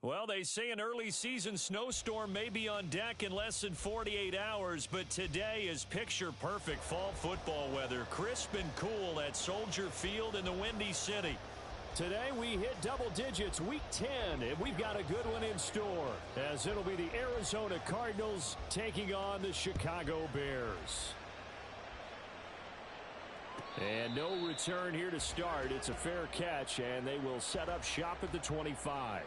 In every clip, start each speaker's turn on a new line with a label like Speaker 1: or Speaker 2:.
Speaker 1: Well, they say an early season snowstorm may be on deck in less than 48 hours, but today is picture-perfect fall football weather. Crisp and cool at Soldier Field in the Windy City.
Speaker 2: Today we hit double digits, week 10, and we've got a good one in store, as it'll be the Arizona Cardinals taking on the Chicago Bears. And no return here to start. It's a fair catch, and they will set up shop at the 25.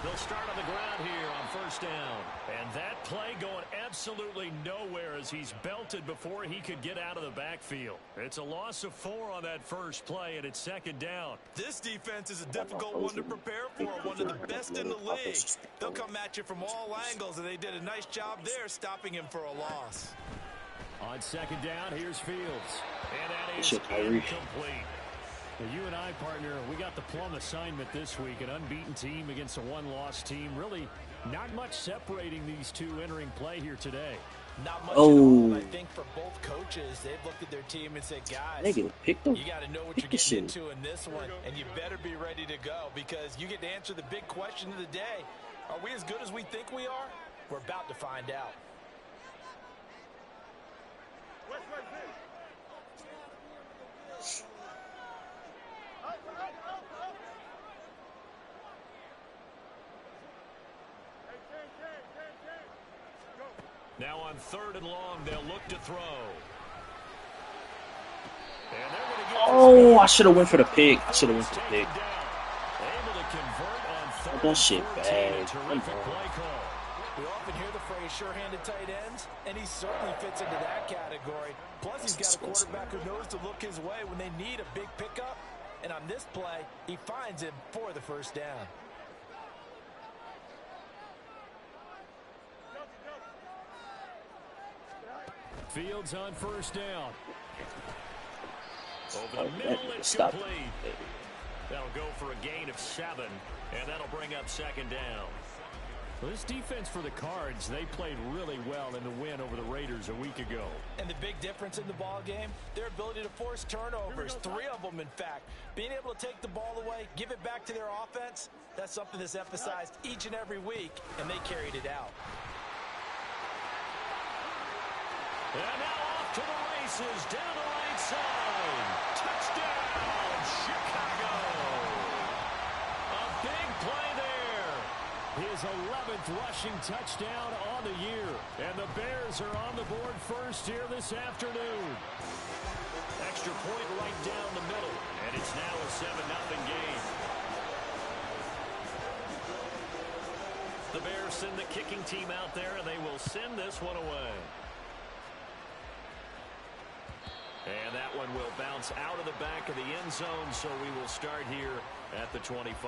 Speaker 1: They'll start on the ground here on first down. And that play going absolutely nowhere as he's belted before he could get out of the backfield. It's a loss of 4 on that first play, and it's second down.
Speaker 3: This defense is a difficult one to prepare for, one of the best in the league. They'll come at you from all angles, and they did a nice job there stopping him for a loss.
Speaker 2: On second down, here's Fields.
Speaker 1: And that is incomplete.
Speaker 2: You and I, partner, we got the plum assignment this week. An unbeaten team against a one-loss team. Really not much separating these two entering play here today.
Speaker 3: Not much at all, I think, for both coaches. They've looked at their team and said, guys, you got to know what you're getting into in this one, and you better be ready to go because you get to answer the big question of the day. Are we as good as we think we are? We're about to find out.
Speaker 1: Now on third and long, they'll look to throw.
Speaker 4: Oh, I should have went for the pick.
Speaker 1: Able to convert on
Speaker 4: that shit bad.
Speaker 1: Terrific play call.
Speaker 3: We often hear the phrase sure-handed tight ends, and he certainly fits into that category. Plus, he's got a quarterback who knows to look his way when they need a big pickup. And on this play, he finds him for the first down.
Speaker 2: Fields on first down.
Speaker 1: Over the middle, it's complete. That'll go for a gain of 7, and that'll bring up second down.
Speaker 2: Well, this defense for the Cards, they played really well in the win over the Raiders a week ago.
Speaker 3: And the big difference in the ball game, their ability to force turnovers, 3 of them, in fact. Being able to take the ball away, give it back to their offense, that's something that's emphasized each and every week, and they carried it out.
Speaker 1: And now off to the races, down the right side. Touchdown, Chicago. A big play there.
Speaker 2: His 11th rushing touchdown on the year. And the Bears are on the board first here this afternoon.
Speaker 1: Extra point right down the middle. And it's now a 7-0 game. The Bears send the kicking team out there, and they will send this one away. And that one will bounce out of the back of the end zone, so we will start here at the 25.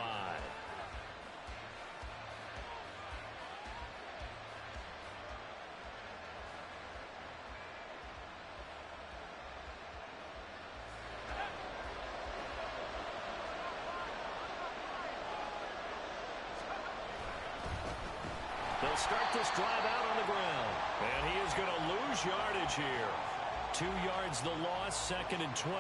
Speaker 1: They'll start this drive out on the ground, and he is going to lose yardage here. 2 yards the loss, 2nd and 12.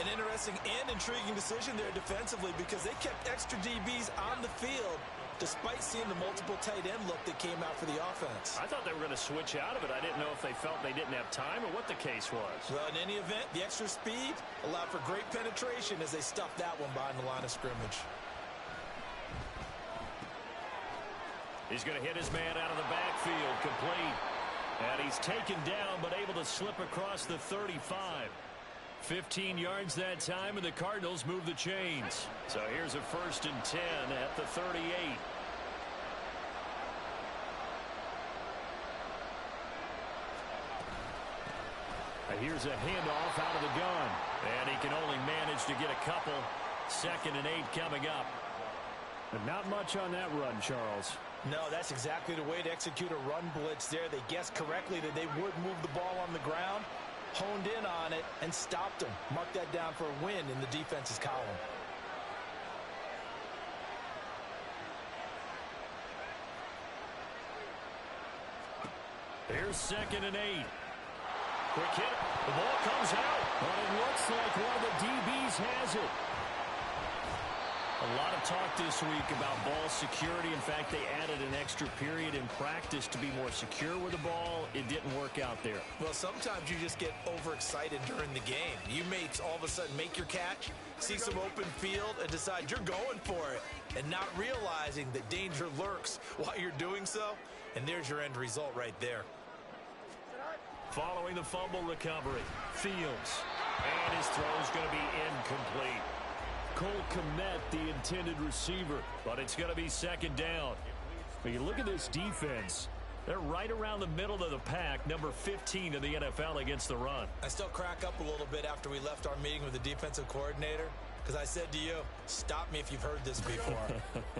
Speaker 3: An interesting and intriguing decision there defensively because they kept extra DBs on the field despite seeing the multiple tight end look that came out for the offense.
Speaker 1: I thought they were going to switch out of it. I didn't know if they felt they didn't have time or what the case was.
Speaker 3: Well, in any event, the extra speed allowed for great penetration as they stuffed that one behind the line of scrimmage.
Speaker 1: He's going to hit his man out of the backfield, complete. And he's taken down, but able to slip across the 35. 15 yards that time, and the Cardinals move the chains. So here's a 1st and 10 at the 38.
Speaker 2: And here's a handoff out of the gun.
Speaker 1: And he can only manage to get a couple. 2nd and 8 coming up.
Speaker 2: But not much on that run, Charles.
Speaker 3: No, that's exactly the way to execute a run blitz there. They guessed correctly that they would move the ball on the ground, honed in on it, and stopped them. Mark that down for a win in the defense's column.
Speaker 2: Here's 2nd and 8. Quick hit. The ball comes out. But it looks like one of the DBs has it. A lot of talk this week about ball security. In fact, they added an extra period in practice to be more secure with the ball. It didn't work out there.
Speaker 3: Well, sometimes you just get overexcited during the game. You may all of a sudden make your catch, see some open field, and decide you're going for it, and not realizing that danger lurks while you're doing so. And there's your end result right there.
Speaker 2: Following the fumble recovery, Fields. And his throw is going to be incomplete. Cole Kmet, the intended receiver, but it's going to be 2nd down. But you look at this defense. They're right around the middle of the pack, number 15 in the NFL against the run.
Speaker 3: I still crack up a little bit after we left our meeting with the defensive coordinator, because I said to you, stop me if you've heard this before.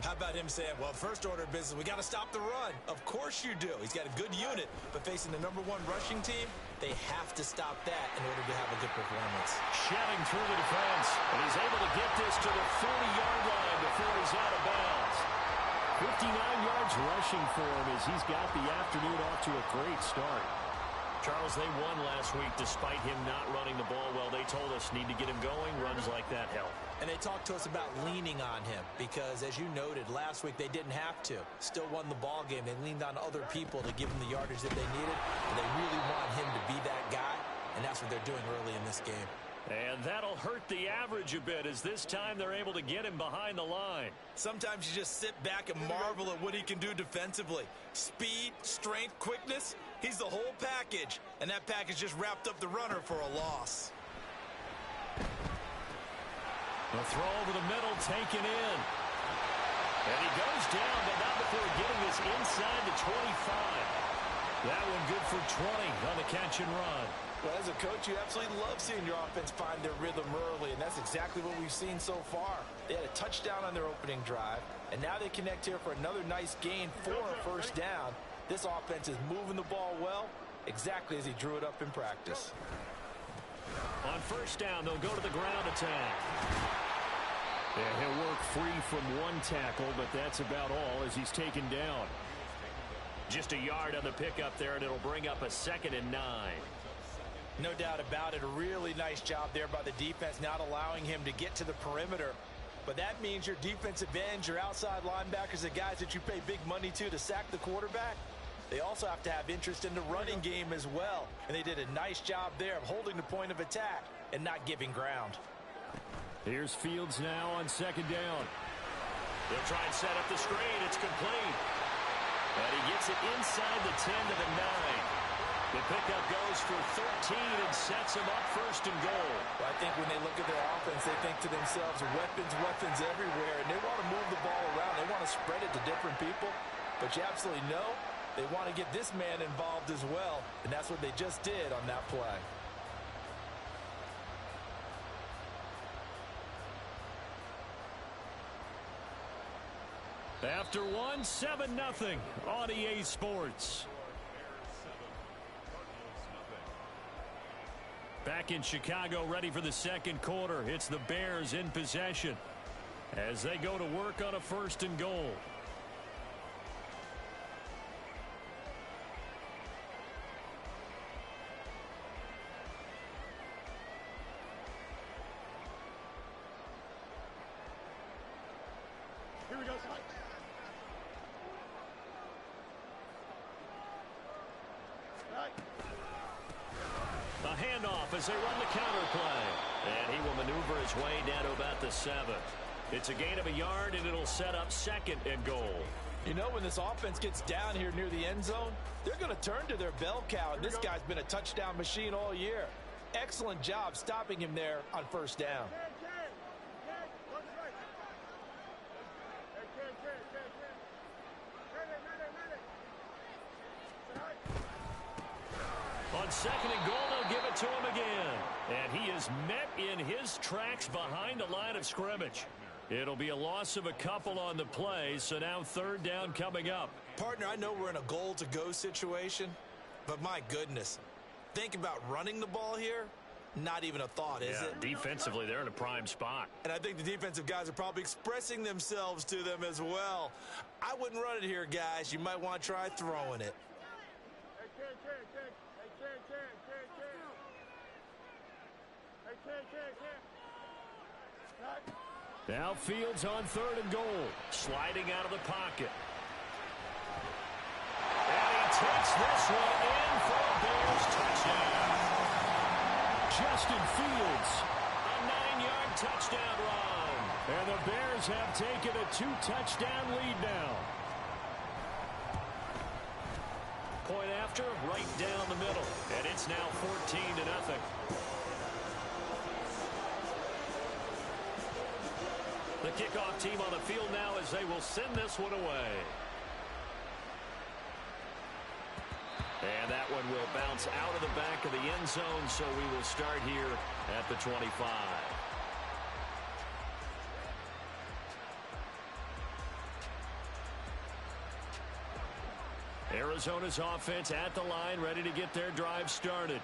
Speaker 3: How about him saying, well, first order of business, we got to stop the run. Of course you do. He's got a good unit, but facing the #1 rushing team, they have to stop that in order to have a good performance.
Speaker 2: Shedding through the defense, and he's able to get this to the 40-yard line before he's out of bounds. 59 yards rushing for him as he's got the afternoon off to a great start. Charles, they won last week despite him not running the ball well. They told us need to get him going. Runs like that help.
Speaker 3: And they talked to us about leaning on him because, as you noted, last week they didn't have to. Still won the ball game. They leaned on other people to give him the yardage that they needed. And they really want him to be that guy. And that's what they're doing early in this game.
Speaker 2: And that'll hurt the average a bit as this time they're able to get him behind the line.
Speaker 3: Sometimes you just sit back and marvel at what he can do defensively. Speed, strength, quickness. He's the whole package. And that package just wrapped up the runner for a loss.
Speaker 2: The throw over the middle taken in. And he goes down, but not before getting this inside the 25. That one good for 20 on the catch and run.
Speaker 3: Well, as a coach, you absolutely love seeing your offense find their rhythm early, and that's exactly what we've seen so far. They had a touchdown on their opening drive, and now they connect here for another nice gain for a first down. This offense is moving the ball well, exactly as he drew it up in practice.
Speaker 2: On first down, they'll go to the ground attack. And he'll work free from one tackle, but that's about all as he's taken down. Just a yard on the pickup there, and it'll bring up a 2nd and 9.
Speaker 3: No doubt about it. A really nice job there by the defense, not allowing him to get to the perimeter. But that means your defensive ends, your outside linebackers, the guys that you pay big money to sack the quarterback, they also have to have interest in the running game as well. And they did a nice job there of holding the point of attack and not giving ground.
Speaker 2: Here's Fields now on 2nd down. They'll try and set up the screen. It's complete. And he gets it inside the 10 to the 9. The pickup goes for 13 and sets him up 1st and goal.
Speaker 3: Well, I think when they look at their offense, they think to themselves, weapons everywhere, and they want to move the ball around. They want to spread it to different people. But you absolutely know they want to get this man involved as well, and that's what they just did on that play.
Speaker 2: After one, 7-0 on EA Sports. Back in Chicago, ready for the 2nd quarter. It's the Bears in possession as they go to work on a 1st and goal.
Speaker 5: Here we go.
Speaker 2: A handoff as they run the counter play. And he will maneuver his way down to about the 7. It's a gain of a yard, and it'll set up 2nd and goal.
Speaker 3: You know, when this offense gets down here near the end zone, they're going to turn to their bell cow, and this guy's been a touchdown machine all year. Excellent job stopping him there on 1st down.
Speaker 2: On 2nd and goal, they'll give it to him again. And he is met in his tracks behind the line of scrimmage.
Speaker 1: It'll be a loss of a couple on the play, so now third down coming up.
Speaker 3: Partner, I know we're in a goal-to-go situation, but my goodness, think about running the ball here. Not even a thought, is it?
Speaker 1: Defensively, they're in a prime spot.
Speaker 3: And I think the defensive guys are probably expressing themselves to them as well. I wouldn't run it here, guys. You might want to try throwing it.
Speaker 1: Now Fields on third and goal. Sliding out of the pocket. And he takes this one in for a Bears touchdown. Justin Fields, a 9-yard touchdown run. And the Bears have taken a 2-touchdown lead now. Point after, right down the middle. And it's now 14-0. The kickoff team on the field now as they will send this one away. And that one will bounce out of the back of the end zone, so we will start here at the 25. Arizona's offense at the line, ready to get their drive started.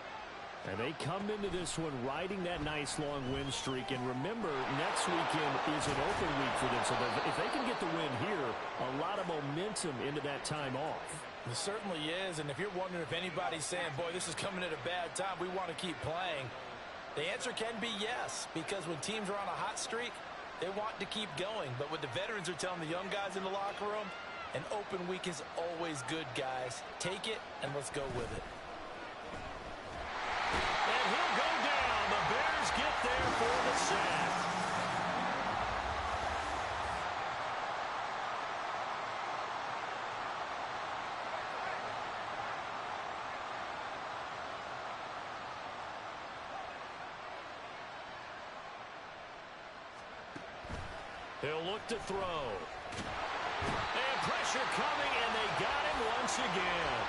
Speaker 1: And they come into this one riding that nice long win streak. And remember, next weekend is an open week for them. So if they can get the win here, a lot of momentum into that time off.
Speaker 3: It certainly is. And if you're wondering if anybody's saying, boy, this is coming at a bad time, we want to keep playing, the answer can be yes. Because when teams are on a hot streak, they want to keep going. But what the veterans are telling the young guys in the locker room, an open week is always good, guys. Take it and let's go with it.
Speaker 1: And he'll go down. The Bears get there for the sack. He'll look to throw. And pressure coming, and they got him once again.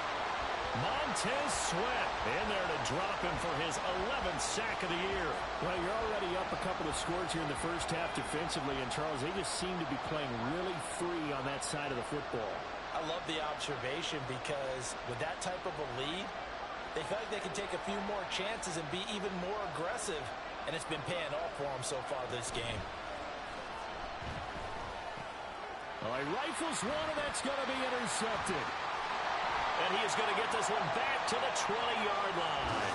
Speaker 1: Montez Sweat in there to drop him for his 11th sack of the year.
Speaker 2: Well, you're already up a couple of scores here in the first half defensively, and Charles, they just seem to be playing really free on that side of the football.
Speaker 3: I love the observation because with that type of a lead, they feel like they can take a few more chances and be even more aggressive, and it's been paying off for them so far this game.
Speaker 1: Well, he rifles one, and that's going to be intercepted. And he is going to get this one back to the 20-yard line.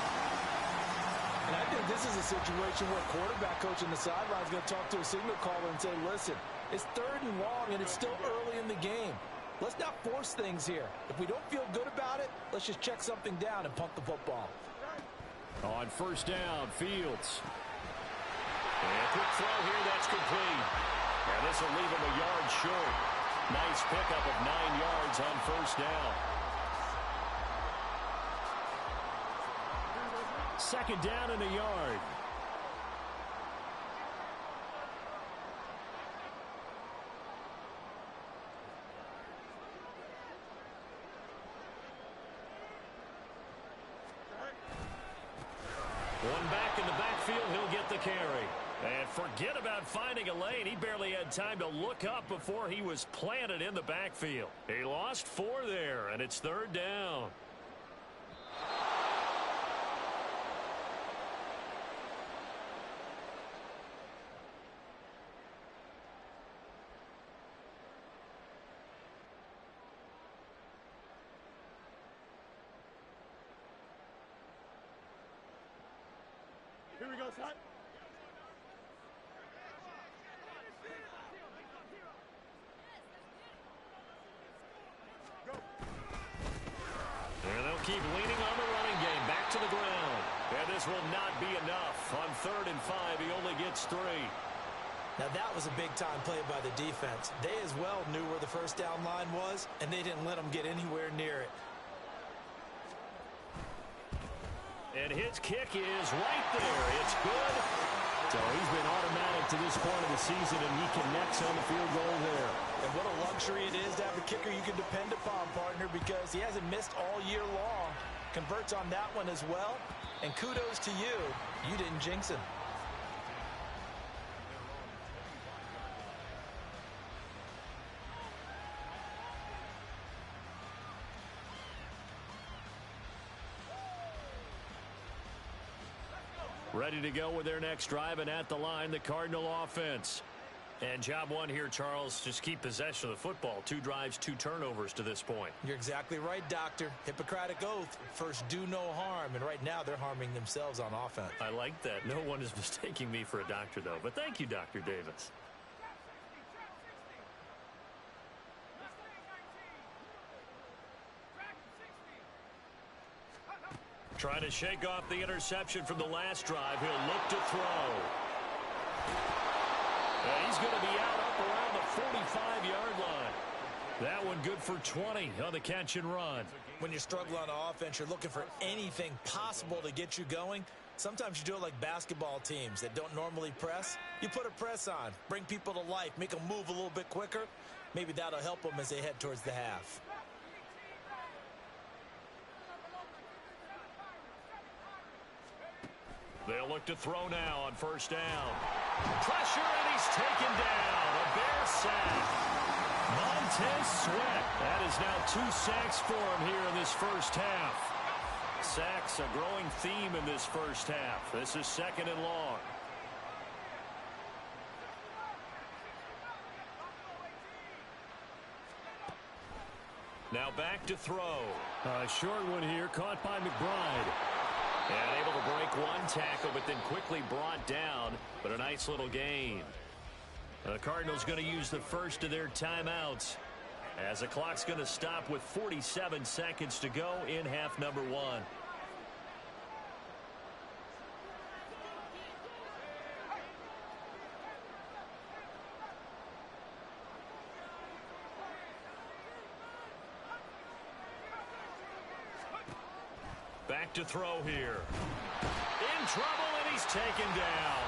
Speaker 3: And I think this is a situation where quarterback coach on the sideline is going to talk to a signal caller and say, listen, it's third and long, and it's still early in the game. Let's not force things here. If we don't feel good about it, let's just check something down and punt the football.
Speaker 1: On first down, Fields. And a quick throw here, that's complete. And this will leave him a yard short. Nice pickup of 9 yards on first down. Second down and a yard. One back in the backfield, he'll get the carry. And forget about finding a lane. He barely had time to look up before he was planted in the backfield. He lost 4 there, and it's third down.
Speaker 2: Here we go, son.
Speaker 1: And they'll keep leaning on the running game. Back to the ground. And this will not be enough. On 3rd and 5, he only gets 3.
Speaker 3: Now that was a big-time play by the defense. They as well knew where the first down line was, and they didn't let them get anywhere near it.
Speaker 1: And his kick is right there. It's good.
Speaker 2: So he's been automatic to this point of the season, and he connects on the field goal there.
Speaker 3: And what a luxury it is to have a kicker you can depend upon, partner, because he hasn't missed all year long. Converts on that one as well. And kudos to you. You didn't jinx him.
Speaker 1: Ready to go with their next drive, and at the line, the Cardinal offense. And job one here, Charles, just keep possession of the football. 2 drives, 2 turnovers to this point.
Speaker 3: You're exactly right, Doctor. Hippocratic oath. First, do no harm. And right now, they're harming themselves on offense.
Speaker 1: I like that. No one is mistaking me for a doctor, though. But thank you, Dr. Davis. Trying to shake off the interception from the last drive. He'll look to throw. And he's going to be out up around the 45-yard line. That one good for 20 on the catch and run.
Speaker 3: When you struggle on offense, you're looking for anything possible to get you going. Sometimes you do it like basketball teams that don't normally press. You put a press on, bring people to life, make them move a little bit quicker. Maybe that'll help them as they head towards the half.
Speaker 1: They'll look to throw now on first down. Pressure, and he's taken down. A Bear sack. Montez Sweat. That is now 2 sacks for him here in this first half. Sacks, a growing theme in this first half. This is 2nd and long. Now back to throw. A short one here, caught by McBride. And able to break one tackle, but then quickly brought down. But a nice little gain. The Cardinals going to use the first of their timeouts, as the clock's going to stop with 47 seconds to go in half number 1. Back to throw here. In trouble, and he's taken down.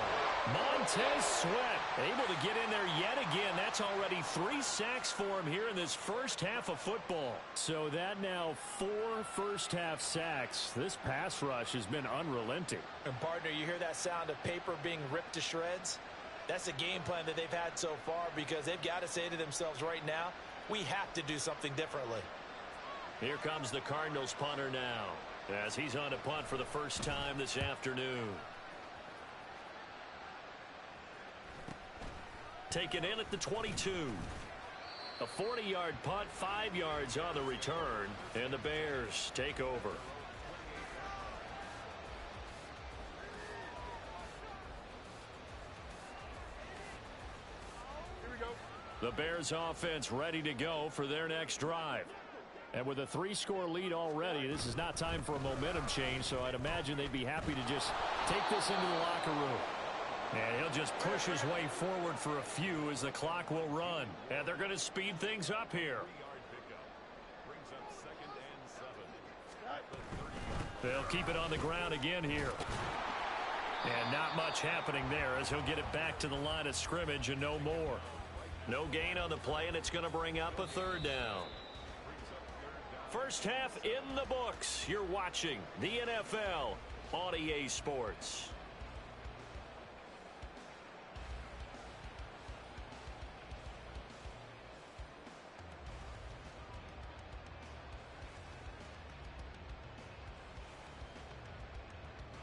Speaker 1: Montez Sweat able to get in there yet again. That's already 3 sacks for him here in this first half of football. So that now 4 first-half sacks. This pass rush has been unrelenting.
Speaker 3: And, partner, you hear that sound of paper being ripped to shreds? That's the game plan that they've had so far, because they've got to say to themselves right now, we have to do something differently.
Speaker 1: Here comes the Cardinals punter now, as he's on a punt for the first time this afternoon. Taken in at the 22. A 40-yard punt, 5 yards on the return, and the Bears take over. Here we go. The Bears offense ready to go for their next drive. And with a 3-score lead already, this is not time for a momentum change, so I'd imagine they'd be happy to just take this into the locker room. And he'll just push his way forward for a few as the clock will run. And they're going to speed things up here. They'll keep it on the ground again here. And not much happening there as he'll get it back to the line of scrimmage and no more. No gain on the play, and it's going to bring up a 3rd down. First half in the books. You're watching the NFL on EA Sports.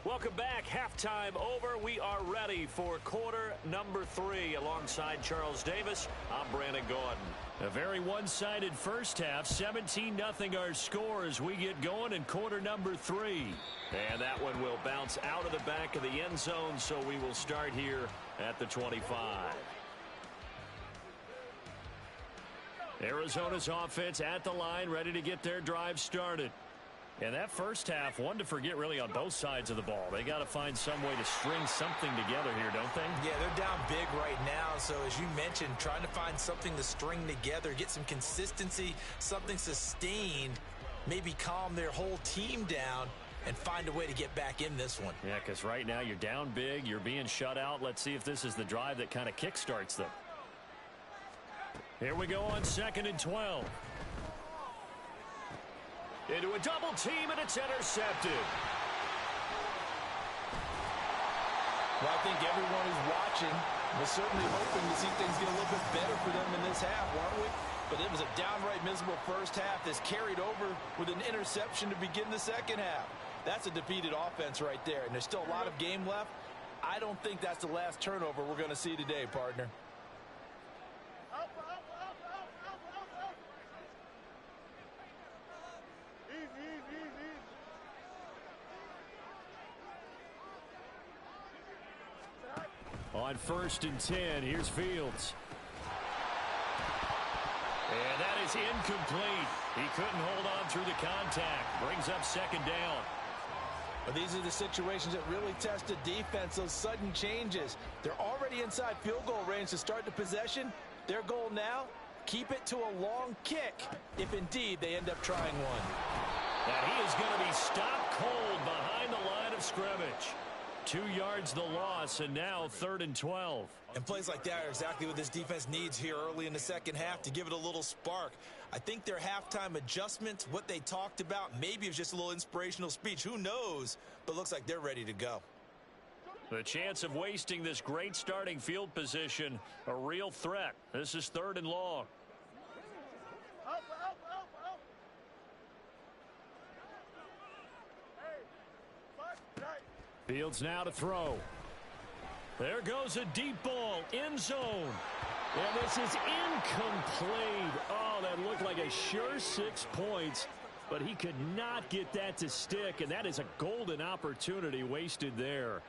Speaker 1: Welcome back. Halftime over. We are ready for quarter number 3. Alongside Charles Davis, I'm Brandon Gordon. A very one-sided first half. 17-0 our score as we get going in quarter number 3. And that one will bounce out of the back of the end zone, so we will start here at the 25. Arizona's offense at the line, ready to get their drive started. And that first half, one to forget really on both sides of the ball. They got to find some way to string something together here, don't they?
Speaker 3: Yeah, they're down big right now. So as you mentioned, trying to find something to string together, get some consistency, something sustained, maybe calm their whole team down and find a way to get back in this one.
Speaker 1: Yeah, because right now you're down big, you're being shut out. Let's see if this is the drive that kind of kickstarts them. Here we go on 2nd and 12. Into a double team, and it's intercepted.
Speaker 3: Well, I think everyone who's watching was certainly hoping to see things get a little bit better for them in this half, weren't we? But it was a downright miserable first half that's carried over with an interception to begin the second half. That's a defeated offense right there, and there's still a lot of game left. I don't think that's the last turnover we're going to see today, partner.
Speaker 1: On 1st and 10, here's Fields. And that is incomplete. He couldn't hold on through the contact. Brings up 2nd down.
Speaker 3: But these are the situations that really test the defense, those sudden changes. They're already inside field goal range to start the possession. Their goal now, keep it to a long kick, if indeed they end up trying one.
Speaker 1: And he is going to be stopped cold behind the line of scrimmage. 2 yards the loss, and now 3rd and 12.
Speaker 3: And plays like that are exactly what this defense needs here early in the second half to give it a little spark. I think their halftime adjustments, what they talked about, maybe it was just a little inspirational speech. Who knows? But looks like they're ready to go.
Speaker 1: The chance of wasting this great starting field position, a real threat. This is 3rd and long. Fields now to throw. There goes a deep ball, end zone. And this is incomplete. Oh, that looked like a sure 6 points, but he could not get that to stick, and that is a golden opportunity wasted there.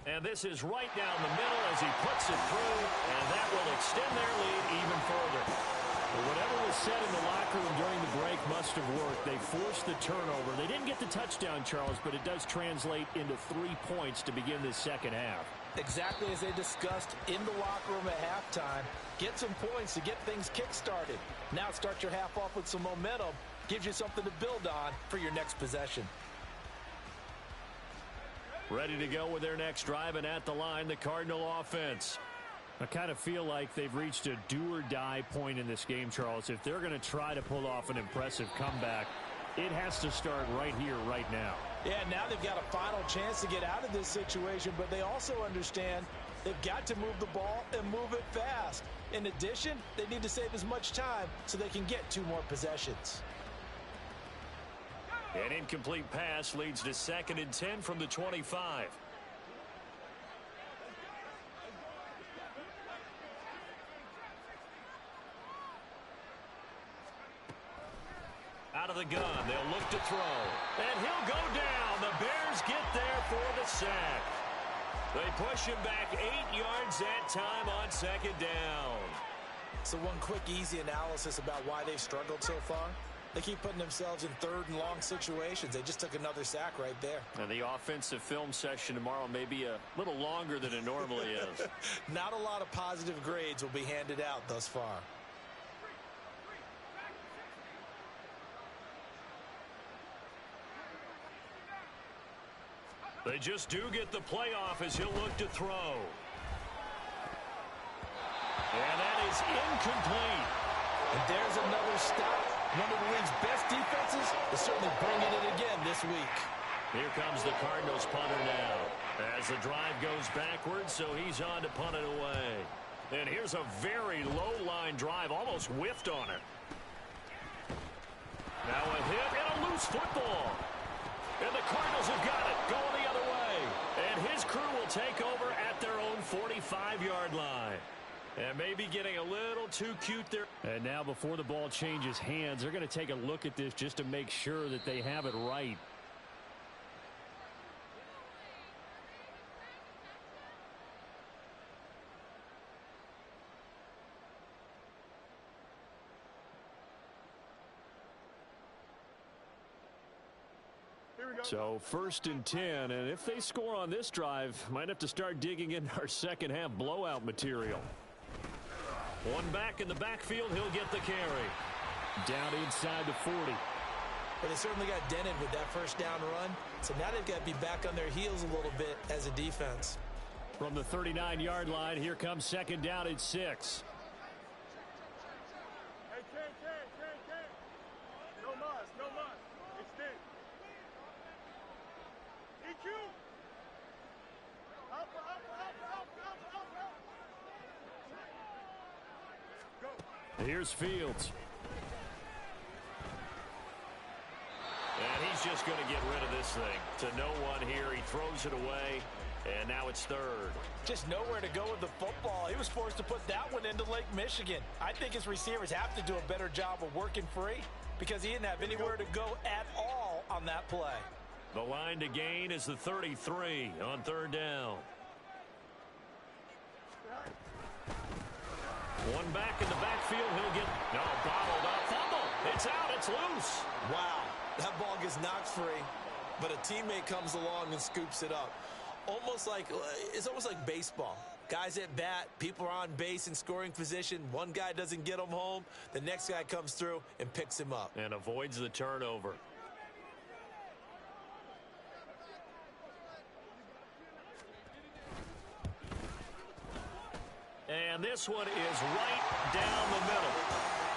Speaker 1: And this is right down the middle as he puts it through, and that will extend their lead even further. But whatever was said in the locker room during the break must have worked. They forced the turnover. They didn't get the touchdown, Charles, but it does translate into 3 points to begin this second half.
Speaker 3: Exactly as they discussed in the locker room at halftime. Get some points to get things kick-started. Now start your half off with some momentum. Gives you something to build on for your next possession.
Speaker 1: Ready to go with their next drive, and at the line, the Cardinal offense. I kind of feel like they've reached a do-or-die point in this game, Charles. If they're going to try to pull off an impressive comeback, it has to start right here, right now.
Speaker 3: Yeah, now they've got a final chance to get out of this situation, but they also understand they've got to move the ball and move it fast. In addition, they need to save as much time so they can get 2 more possessions.
Speaker 1: An incomplete pass leads to 2nd and 10 from the 25. Out of the gun, they'll look to throw. And he'll go down. The Bears get there for the sack. They push him back 8 yards that time on 2nd down.
Speaker 3: So one quick, easy analysis about why they've struggled so far. They keep putting themselves in 3rd and long situations. They just took another sack right there.
Speaker 1: And the offensive film session tomorrow may be a little longer than it normally is.
Speaker 3: Not a lot of positive grades will be handed out thus far.
Speaker 1: They just do get the playoff as he'll look to throw. And that is incomplete.
Speaker 3: And there's another stop. One of the league's best defenses is certainly bringing it again this week.
Speaker 1: Here comes the Cardinals punter now. As the drive goes backwards, so he's on to punt it away. And here's a very low-line drive, almost whiffed on it. Now a hit and a loose football. And the Cardinals have got it, going the other way. And his crew will take over at their own 45-yard line. And maybe getting a little too cute there. And now before the ball changes hands, they're going to take a look at this just to make sure that they have it right. So 1st and 10, and if they score on this drive, might have to start digging in our second half blowout material. One back in the backfield, he'll get the carry. Down inside the 40.
Speaker 3: But they certainly got dented with that first down run, so now they've got to be back on their heels a little bit as a defense.
Speaker 1: From the 39-yard line, here comes 2nd down and 6. Here's Fields. he's just going to get rid of this thing. To no one here. He throws it away. And now it's third.
Speaker 3: Just nowhere to go with the football. He was forced to put that one into Lake Michigan. I think his receivers have to do a better job of working free because he didn't have anywhere to go at all on that play.
Speaker 1: The line to gain is the 33 on third down. One back in the backfield. He'll get bottled up. Fumble. It's out. It's loose.
Speaker 5: Wow. That ball gets knocked free, but a teammate comes along and scoops it up. It's almost like baseball. Guys at bat, people are on base in scoring position. One guy doesn't get him home. The next guy comes through and picks him up.
Speaker 1: And avoids the turnover. And this one is right down the middle.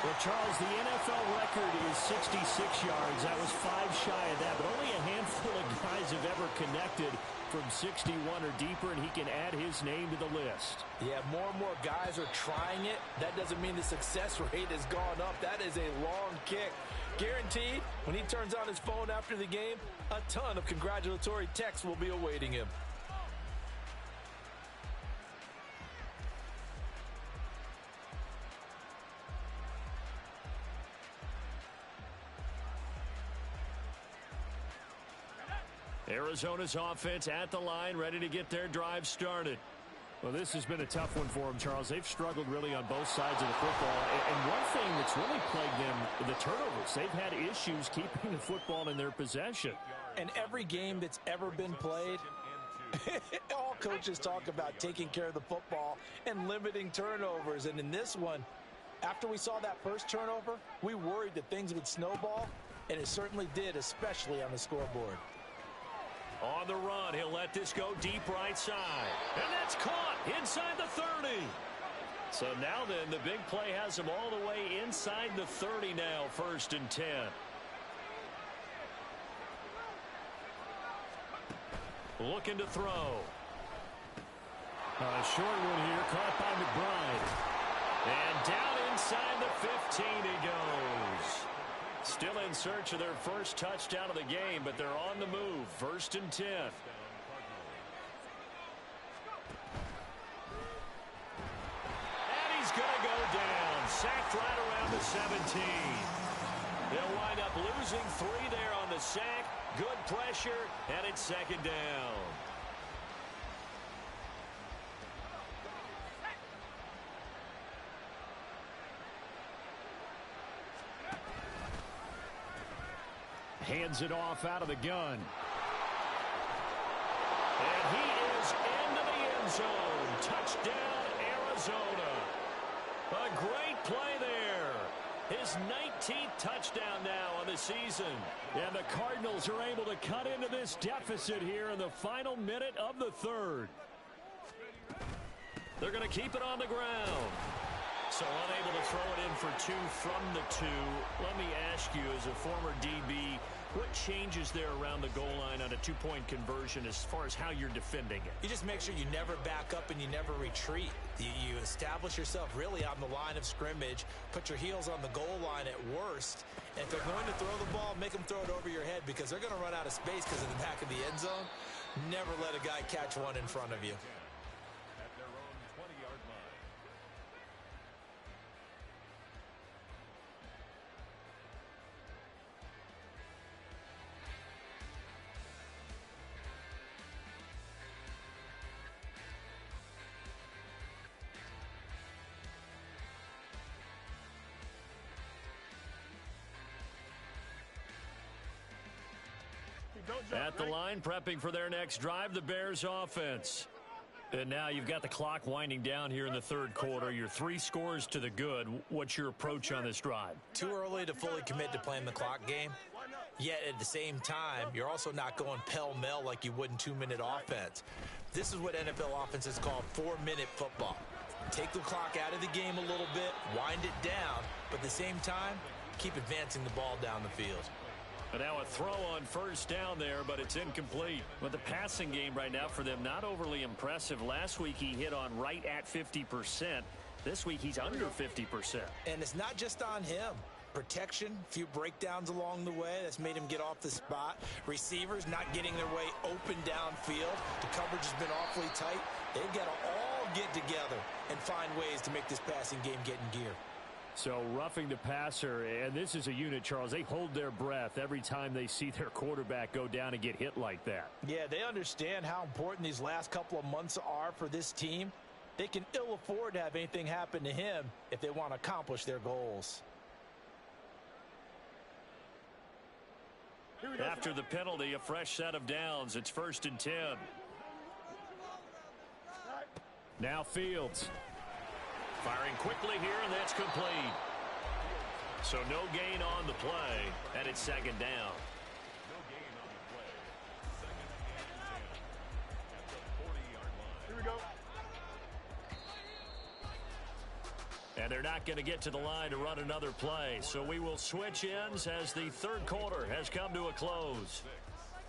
Speaker 1: Well, Charles, the NFL record is 66 yards. That was 5 shy of that, but only a handful of guys have ever connected from 61 or deeper, and he can add his name to the list.
Speaker 3: Yeah, more and more guys are trying it. That doesn't mean the success rate has gone up. That is a long kick. Guaranteed, when he turns on his phone after the game, a ton of congratulatory texts will be awaiting him.
Speaker 1: Arizona's offense at the line, ready to get their drive started. Well, this has been a tough one for them, Charles. They've struggled really on both sides of the football. And one thing that's really plagued them, the turnovers. They've had issues keeping the football in their possession.
Speaker 3: And every game that's ever been played, all coaches talk about taking care of the football and limiting turnovers. And in this one, after we saw that first turnover, we worried that things would snowball, and it certainly did, especially on the scoreboard.
Speaker 1: On the run, he'll let this go deep right side. And that's caught inside the 30. So now then, the big play has him all the way inside the 30 now, 1st and 10. Looking to throw. A short one here, caught by McBride. And down inside the 15 he goes. Still in search of their first touchdown of the game, but they're on the move. 1st and 10. And he's going to go down. Sacked right around the 17. They'll wind up losing 3 there on the sack. Good pressure, and it's 2nd down. Hands it off out of the gun. And he is into the end zone. Touchdown, Arizona. A great play there. His 19th touchdown now on the season. And the Cardinals are able to cut into this deficit here in the final minute of the 3rd. They're going to keep it on the ground. So unable to throw it in for 2 from the 2. Let me ask you, as a former DB, what changes there around the goal line on a 2-point conversion as far as how you're defending it?
Speaker 3: You just make sure you never back up and you never retreat. You establish yourself really on the line of scrimmage, put your heels on the goal line at worst. And if they're going to throw the ball, make them throw it over your head because they're going to run out of space because of the back of the end zone. Never let a guy catch one in front of you.
Speaker 1: At the line, prepping for their next drive, the Bears offense. And now you've got the clock winding down here in the 3rd quarter. You're 3 scores to the good. What's your approach on this drive?
Speaker 3: Too early to fully commit to playing the clock game. Yet at the same time, you're also not going pell-mell like you would in 2-minute offense. This is what NFL offenses call 4-minute football. Take the clock out of the game a little bit, wind it down, but at the same time, keep advancing the ball down the field.
Speaker 1: And now a throw on 1st down there, but it's incomplete. But the passing game right now for them, not overly impressive. Last week he hit on right at 50%. This week he's under 50%.
Speaker 3: And it's not just on him.
Speaker 5: Protection, a few breakdowns along the way. That's made him get off the spot. Receivers not getting their way open downfield. The coverage has been awfully tight. They've got to all get together and find ways to make this passing game get in gear.
Speaker 2: So roughing the passer, and this is a unit, Charles. They hold their breath every time they see their quarterback go down and get hit like that.
Speaker 3: Yeah, they understand how important these last couple of months are for this team. They can ill afford to have anything happen to him if they want to accomplish their goals.
Speaker 1: After the penalty, a fresh set of downs. It's 1st and 10.
Speaker 2: Now Fields.
Speaker 1: Firing quickly here, and that's complete. So no gain on the play, and it's 2nd down.
Speaker 6: No gain on the play. 2nd and 10 at the 40-yard line. Here we go.
Speaker 1: And they're not going to get to the line to run another play. So we will switch ends as the 3rd quarter has come to a close.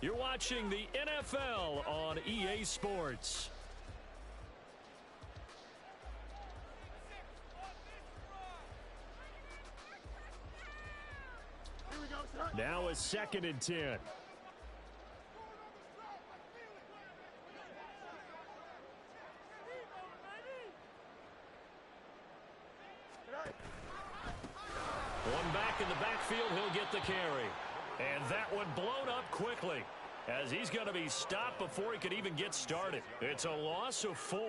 Speaker 1: You're watching the NFL on EA Sports.
Speaker 2: Now a 2nd and 10.
Speaker 1: One back in the backfield, he'll get the carry. And that one blown up quickly as he's going to be stopped before he could even get started. It's a loss of 4.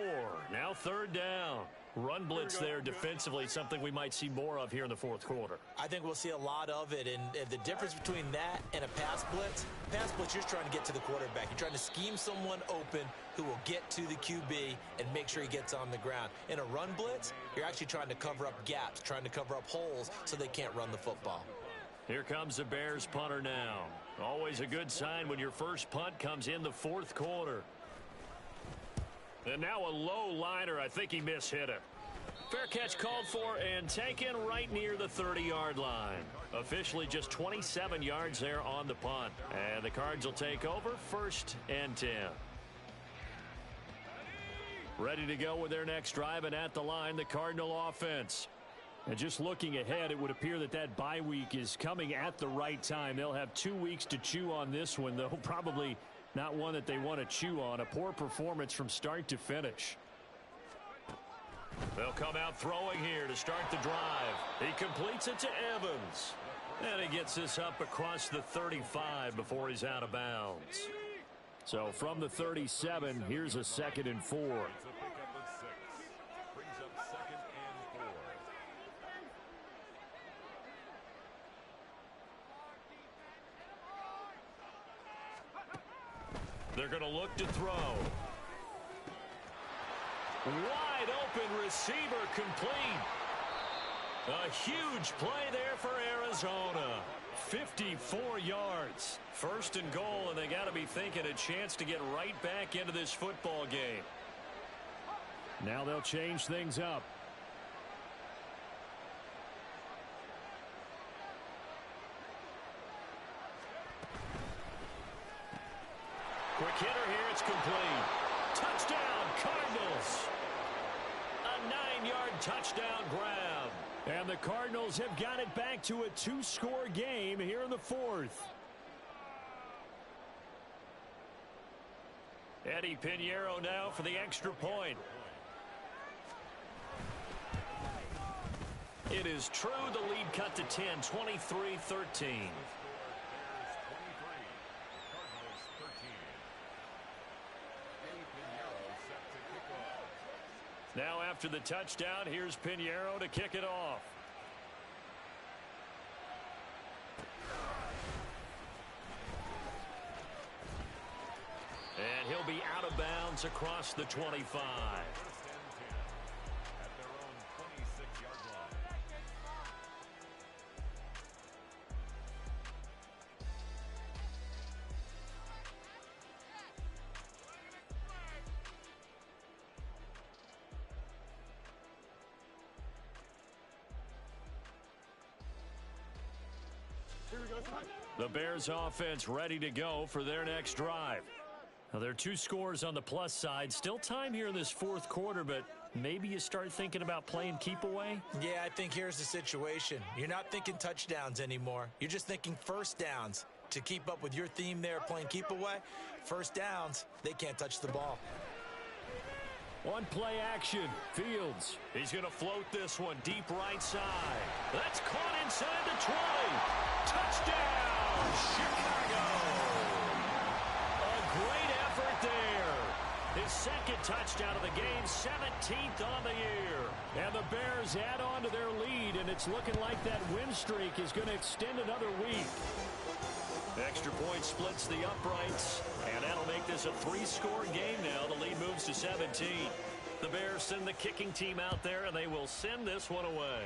Speaker 1: Now 3rd down. Run blitz there defensively, something we might see more of here in the 4th quarter.
Speaker 5: I think we'll see a lot of it, and the difference between that and a pass blitz, you're trying to get to the quarterback. You're trying to scheme someone open who will get to the QB and make sure he gets on the ground. In a run blitz, you're actually trying to cover up gaps, trying to cover up holes so they can't run the football.
Speaker 1: Here comes the Bears punter now. Always a good sign when your first punt comes in the 4th quarter. And now a low liner. I think he mishit it. Fair catch called for and taken right near the 30-yard line. Officially just 27 yards there on the punt. And the Cards will take over 1st and 10. Ready to go with their next drive, and at the line, the Cardinal offense. And just looking ahead, it would appear that bye week is coming at the right time. They'll have 2 weeks to chew on this one, though probably not one that they want to chew on. A poor performance from start to finish. They'll come out throwing here to start the drive. He completes it to Evans. And he gets this up across the 35 before he's out of bounds. So from the 37, here's a 2nd and 4. They're going to look to throw. Wide open receiver complete. A huge play there for Arizona. 54 yards. 1st and goal, and they got to be thinking a chance to get right back into this football game.
Speaker 2: Now they'll change things up.
Speaker 1: Quick hitter here, it's complete. Touchdown, Cardinals. A 9-yard touchdown grab.
Speaker 2: And the Cardinals have got it back to a 2-score game here in the 4th.
Speaker 1: Eddie Pinheiro now for the extra point. It is true, the lead cut to 10, 23-13. Now after the touchdown, here's Pinheiro to kick it off. And he'll be out of bounds across the 25. The Bears offense ready to go for their next drive. Now, there are 2 scores on the plus side. Still time here in this 4th quarter, but maybe you start thinking about playing keep away?
Speaker 3: Yeah, I think here's the situation. You're not thinking touchdowns anymore. You're just thinking first downs. To keep up with your theme there, playing keep away, first downs, they can't touch the ball.
Speaker 1: On play action, Fields. He's going to float this one deep right side. That's caught inside the 20. Touchdown, Chicago. A great effort there. His second touchdown of the game, 17th on the year. And the Bears add on to their lead, and it's looking like that win streak is going to extend another week. Extra point splits the uprights, and that'll make this a 3-score game now. The lead moves to 17. The Bears send the kicking team out there, and they will send this one away.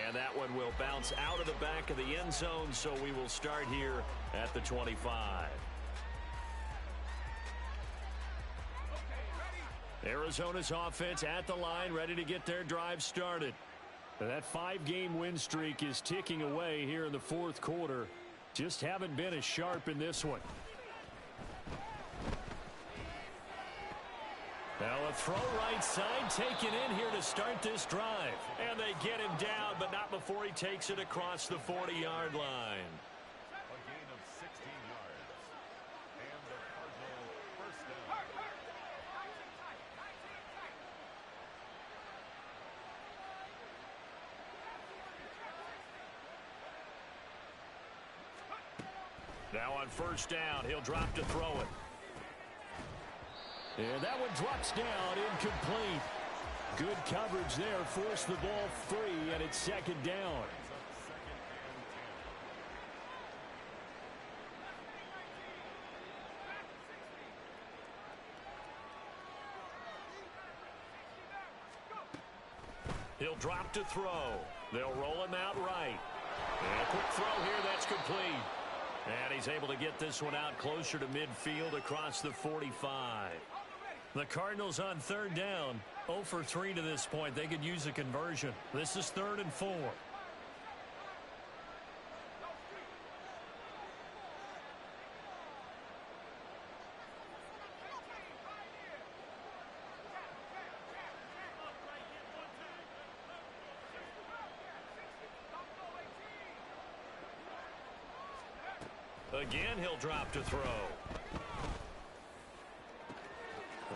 Speaker 1: And that one will bounce out of the back of the end zone, so we will start here at the 25. Arizona's offense at the line, ready to get their drive started. That 5-game win streak is ticking away here in the fourth quarter. Just haven't been as sharp in this one. Now a throw right side taken in here to start this drive. And they get him down, but not before he takes it across the 40-yard line.
Speaker 6: A gain of 16 yards. And the Cardinals first down.
Speaker 1: Now on first down, he'll drop to throw it. And that one drops down, incomplete. Good coverage there, forced the ball free, and it's second down. He'll drop to throw. They'll roll him out right. And a quick throw here, that's complete. And he's able to get this one out closer to midfield across the 45. The Cardinals on third down, 0 for 3 to this point. They could use a conversion. This is 3rd and 4. Again, he'll drop to throw.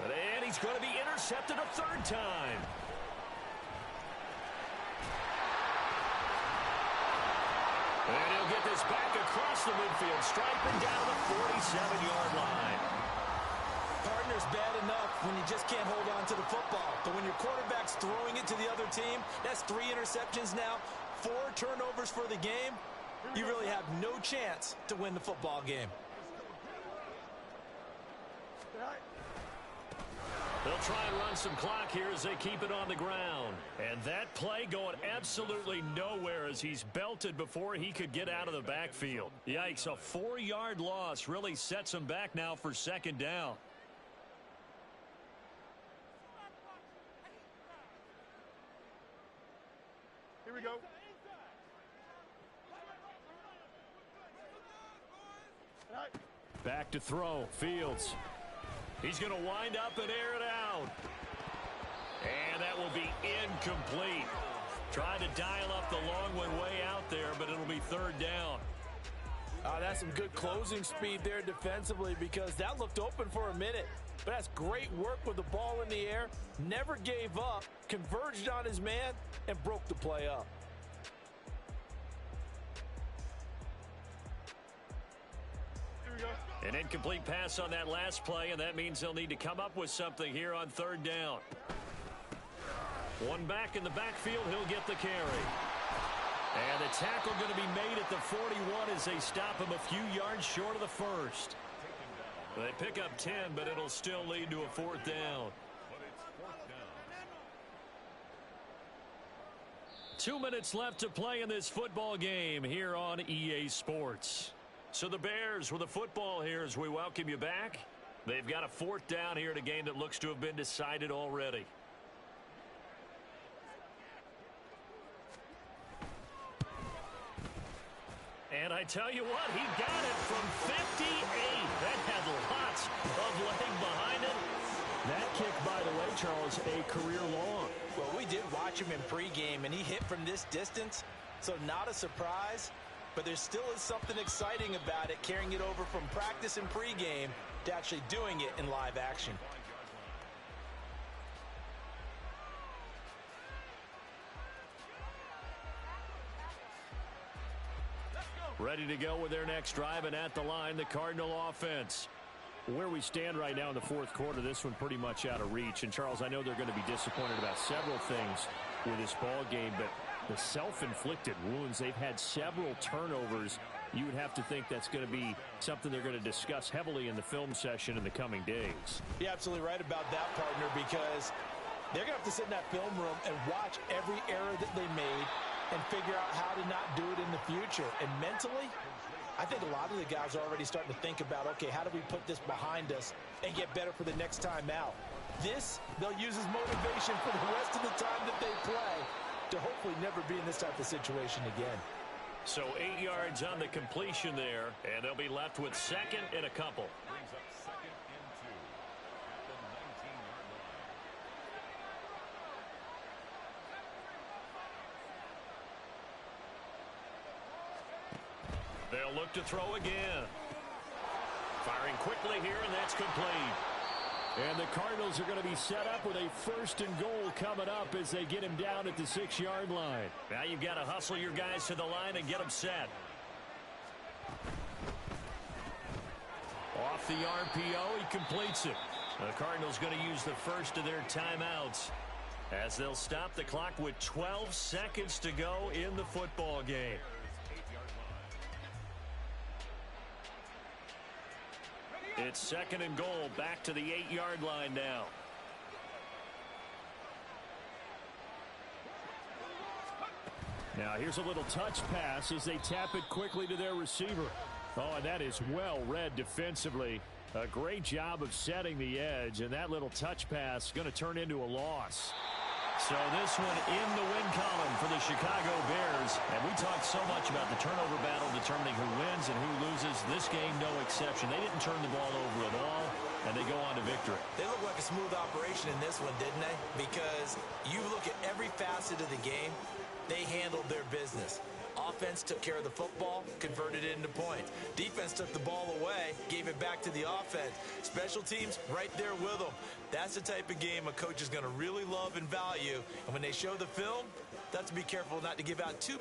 Speaker 1: And he's going to be intercepted a third time. And he'll get this back across the midfield stripe and down the 47-yard line.
Speaker 3: Partner's bad enough when you just can't hold on to the football. But when your quarterback's throwing it to the other team, that's 3 interceptions now, 4 turnovers for the game. You really have no chance to win the football game.
Speaker 1: They'll try and run some clock here as they keep it on the ground. And that play going absolutely nowhere as he's belted before he could get out of the backfield. Yikes, a 4-yard loss really sets him back now for second down.
Speaker 6: Here we go.
Speaker 1: Back to throw, Fields. He's going to wind up and air it out. And that will be incomplete. Trying to dial up the long one way out there, but it'll be third down.
Speaker 3: That's some good closing speed there defensively because that looked open for a minute. But that's great work with the ball in the air. Never gave up, converged on his man, and broke the play up.
Speaker 1: An incomplete pass on that last play, and that means they'll need to come up with something here on third down. One back in the backfield, he'll get the carry. And the tackle going to be made at the 41 as they stop him a few yards short of the first. They pick up 10, but it'll still lead to a fourth down. 2 minutes left to play in this football game here on EA Sports. So the Bears with the football here as we welcome you back. They've got a fourth down here in a game that looks to have been decided already. And I tell you what, he got it from 58. That had lots of leg behind it. That kick by
Speaker 2: a career long.
Speaker 3: Well, we did watch him in pregame, and he hit from this distance, so not a surprise. But there still is something exciting about it, carrying it over from practice and pregame to actually doing it in live action.
Speaker 1: Ready to go with their next drive, and at the line, the Cardinal offense.
Speaker 2: Where we stand right now in the fourth quarter, this one pretty much out of reach. And, Charles, I know they're going to be disappointed about several things with this ball game, but the self-inflicted wounds, they've had several turnovers. You would have to think that's going to be something they're going to discuss heavily in the film session in the coming days.
Speaker 3: You're absolutely right about that, partner, because they're going to have to sit in that film room and watch every error that they made and figure out how to not do it in the future. And mentally, I think a lot of the guys are already starting to think about, okay, how do we put this behind us and get better for the next time out? This, they'll use as motivation for the rest of the time that they play to hopefully never be in this type of situation again.
Speaker 1: So 8 yards on the completion there, and they'll be left with second and a couple.
Speaker 6: Brings up second and 2 at the 19-yard line.
Speaker 1: They'll look to throw again. Firing quickly here, and that's complete.
Speaker 2: And the Cardinals are going to be set up with a 1st and goal coming up as they get him down at the 6-yard line.
Speaker 1: Now you've got to hustle your guys to the line and get them set. Off the RPO, he completes it. The Cardinals going to use the first of their timeouts as they'll stop the clock with 12 seconds to go in the football game. It's second and goal, back to the 8-yard line now.
Speaker 2: Now here's a little touch pass as they tap it quickly to their receiver. Oh, and that is well read defensively. A great job of setting the edge, and that little touch pass is going to turn into a loss.
Speaker 1: So this one in the win column for the Chicago Bears. And we talked so much about the turnover battle determining who wins and who loses. This game, no exception. They didn't turn the ball over at all, and they go on to victory.
Speaker 3: They look like a smooth operation in this one, didn't they? Because you look at every facet of the game, they handled their business. Offense took care of the football, converted it into points. Defense took the ball away, gave it back to the offense. Special teams right there with them. That's the type of game a coach is going to really love and value. And when they show the film, they have to be careful not to give out too